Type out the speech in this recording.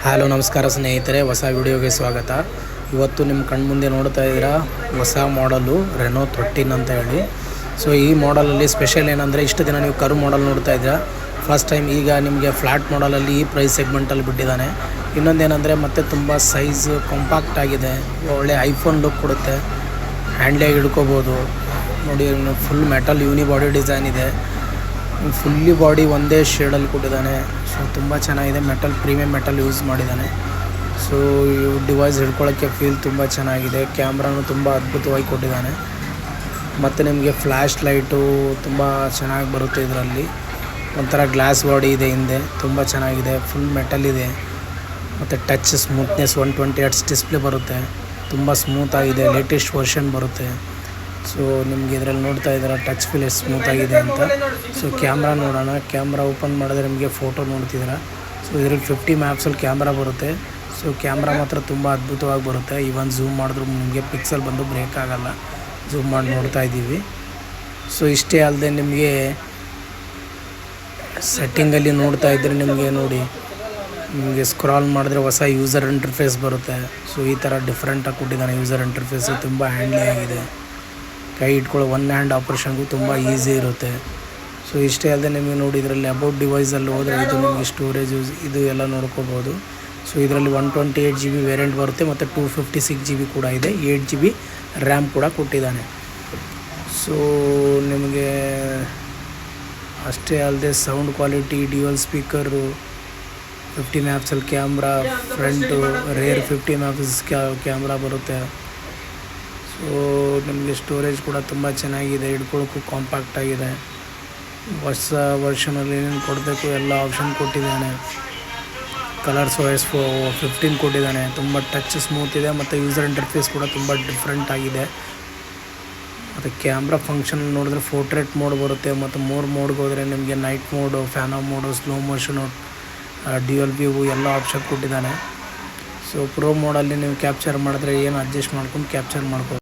Hello ನಮಸ್ಕಾರ ಸ್ನೇಹಿತರೆ, ಹೊಸ ವಿಡಿಯೋಗೆ ಸ್ವಾಗತ. ಇವತ್ತು ನಿಮ್ಮ ಕಣ್ಮುಂದೆ ನೋಡ್ತಾ ಇದ್ದೀರಾ ಹೊಸ ಮಾಡಲು ರೆನೋ 13 ಅಂತ ಹೇಳಿ. ಸೊ ಈ ಮಾಡಲಲ್ಲಿ ಸ್ಪೆಷಲ್ ಏನಂದರೆ, ಇಷ್ಟು ದಿನ ನೀವು ಕರು ಮಾಡಲ್ ನೋಡ್ತಾ ಇದ್ದೀರಾ. ಫಸ್ಟ್ ಟೈಮ್ ಈಗ ನಿಮಗೆ ಫ್ಲ್ಯಾಟ್ ಮಾಡಲಲ್ಲಿ ಈ ಪ್ರೈಸ್ ಸೆಗ್ಮೆಂಟಲ್ಲಿ ಬಿಟ್ಟಿದ್ದಾನೆ. ಇನ್ನೊಂದೇನೆಂದರೆ ಮತ್ತೆ ತುಂಬ ಸೈಜ್ ಕಾಂಪ್ಯಾಕ್ಟ್ ಆಗಿದೆ, ಒಳ್ಳೆ ಐಫೋನ್ ಲುಕ್ ಕೊಡುತ್ತೆ, ಹ್ಯಾಂಡ್ಲಿಯಾಗಿ ಹಿಡ್ಕೋಬೋದು. ನೋಡಿ, ಫುಲ್ ಮೆಟಲ್ ಯೂನಿ ಬಾಡಿ ಡಿಸೈನ್ ಇದೆ, ಫುಲ್ಲಿ ಬಾಡಿ ಒಂದೇ ಶೇಡಲ್ಲಿ ಕೊಟ್ಟಿದ್ದಾನೆ. ಸೊ ತುಂಬ ಚೆನ್ನಾಗಿದೆ, ಮೆಟಲ್ ಪ್ರೀಮಿಯಂ ಮೆಟಲ್ ಯೂಸ್ ಮಾಡಿದ್ದಾನೆ. ಸೊ ಈ ಡಿವೈಸ್ ಹಿಡ್ಕೊಳ್ಳೋಕ್ಕೆ ಫೀಲ್ ತುಂಬ ಚೆನ್ನಾಗಿದೆ. ಕ್ಯಾಮ್ರಾನು ತುಂಬ ಅದ್ಭುತವಾಗಿ ಕೊಟ್ಟಿದ್ದಾನೆ. ಮತ್ತು ನಿಮಗೆ ಫ್ಲ್ಯಾಶ್ ಲೈಟು ತುಂಬ ಚೆನ್ನಾಗಿ ಬರುತ್ತೆ. ಇದರಲ್ಲಿ ಒಂಥರ ಗ್ಲಾಸ್ ಬಾಡಿ ಇದೆ, ಹಿಂದೆ ತುಂಬ ಚೆನ್ನಾಗಿದೆ, ಫುಲ್ ಮೆಟಲ್ ಇದೆ. ಮತ್ತು ಟಚ್ ಸ್ಮೂತ್ನೆಸ್ 120 Hz ಡಿಸ್ಪ್ಲೇ ಬರುತ್ತೆ, ತುಂಬ ಸ್ಮೂತಾಗಿದೆ, ಲೇಟೆಸ್ಟ್ ವರ್ಷನ್ ಬರುತ್ತೆ. ಸೊ ನಿಮಗೆ ಇದರಲ್ಲಿ ನೋಡ್ತಾ ಇದ್ದೀರಾ ಟಚ್ ಫೀಲ್ ಎಷ್ಟು ಸ್ಮೂತಾಗಿದೆ ಅಂತ. ಸೊ ಕ್ಯಾಮ್ರಾ ನೋಡೋಣ. ಕ್ಯಾಮ್ರಾ ಓಪನ್ ಮಾಡಿದ್ರೆ ನಿಮಗೆ ಫೋಟೋ ನೋಡ್ತಿದ್ದೀರಾ. ಸೊ ಇದರಲ್ಲಿ 50 ಮೆಗಾಪಿಕ್ಸೆಲ್ ಕ್ಯಾಮ್ರಾ ಬರುತ್ತೆ. ಸೊ ಕ್ಯಾಮ್ರಾ ಮಾತ್ರ ತುಂಬ ಅದ್ಭುತವಾಗಿ ಬರುತ್ತೆ. ಇವನ್ ಝೂಮ್ ಮಾಡಿದ್ರು ನಿಮಗೆ ಪಿಕ್ಸೆಲ್ ಬಂದು ಬ್ರೇಕ್ ಆಗೋಲ್ಲ. ಝೂಮ್ ಮಾಡಿ ನೋಡ್ತಾ ಇದ್ದೀವಿ. ಸೊ ಇಷ್ಟೇ ಅಲ್ಲದೆ ನಿಮಗೆ ಸೆಟ್ಟಿಂಗಲ್ಲಿ ನೋಡ್ತಾ ಇದ್ದರೆ ನಿಮಗೆ ಸ್ಕ್ರಾಲ್ ಮಾಡಿದ್ರೆ ಹೊಸ ಯೂಸರ್ ಇಂಟರ್ಫೇಸ್ ಬರುತ್ತೆ. ಸೊ ಈ ಥರ ಡಿಫ್ರೆಂಟಾಗಿ ಕೊಟ್ಟಿದ್ದಾನೆ ಯೂಸರ್ ಇಂಟರ್ಫೇಸು, ತುಂಬ ಹ್ಯಾಂಡ್ಲಿ ಆಗಿದೆ. ಕೈ ಇಟ್ಕೊಳ್ಳೋ ಒನ್ ಹ್ಯಾಂಡ್ ಆಪ್ರೇಷನ್ಗೂ ತುಂಬ ಈಸಿ ಇರುತ್ತೆ. ಸೊ ಇಷ್ಟೇ ಅಲ್ಲದೆ ನಿಮಗೆ ನೋಡಿ, ಇದರಲ್ಲಿ ಅಬೌಟ್ ಡಿವೈಸಲ್ಲಿ ಹೋದರೆ ಇದು ನಿಮಗೆ ಸ್ಟೋರೇಜ್ ಇದು ಎಲ್ಲ ನೋಡ್ಕೋಬೋದು. ಸೊ ಇದರಲ್ಲಿ 128 GB ವೇರಿಯಂಟ್ ಬರುತ್ತೆ ಮತ್ತು 256 GB ಕೂಡ ಇದೆ, 8 GB ರ್ಯಾಮ್ ಕೂಡ ಕೊಟ್ಟಿದ್ದಾನೆ. ಸೊ ನಿಮಗೆ ಅಷ್ಟೇ ಅಲ್ಲದೆ sound quality, dual speaker, 50 megapixel camera, front rear 50 megapixel camera ಬರುತ್ತೆ. ಸೊ ನಿಮಗೆ ಸ್ಟೋರೇಜ್ ಕೂಡ ತುಂಬ ಚೆನ್ನಾಗಿದೆ, ಹಿಡ್ಕೊಳ್ಳೋಕ್ಕೂ ಕಾಂಪ್ಯಾಕ್ಟ್ ಆಗಿದೆ. ಹೊಸ ವರ್ಷನಲ್ಲಿ ಏನೇನು ಕೊಡಬೇಕು ಎಲ್ಲ ಆಪ್ಷನ್ ಕೊಟ್ಟಿದ್ದಾನೆ. ಕಲರ್ಸ್ OS 15 ಕೊಟ್ಟಿದ್ದಾನೆ. ತುಂಬ ಟಚ್ ಸ್ಮೂತ್ ಇದೆ ಮತ್ತು ಯೂಸರ್ ಇಂಟರ್ಫೇಸ್ ಕೂಡ ತುಂಬ ಡಿಫ್ರೆಂಟ್ ಆಗಿದೆ. ಮತ್ತು ಕ್ಯಾಮ್ರಾ ಫಂಕ್ಷನ್ ನೋಡಿದ್ರೆ ಪೋರ್ಟ್ರೇಟ್ ಮೋಡ್ ಬರುತ್ತೆ, ಮತ್ತು ಮೋಡ್ಗೆ ಹೋದರೆ ನಿಮಗೆ night mode, fan of mode, slow motion, dual view ಎಲ್ಲ ಆಪ್ಷನ್ ಕೊಟ್ಟಿದ್ದಾನೆ. ಸೊ ಪ್ರೋ ಮೋಡಲ್ಲಿ ನೀವು ಕ್ಯಾಪ್ಚರ್ ಮಾಡಿದ್ರೆ ಏನು ಅಡ್ಜಸ್ಟ್ ಮಾಡ್ಕೊಂಡು ಕ್ಯಾಪ್ಚರ್ ಮಾಡ್ಬೋದು.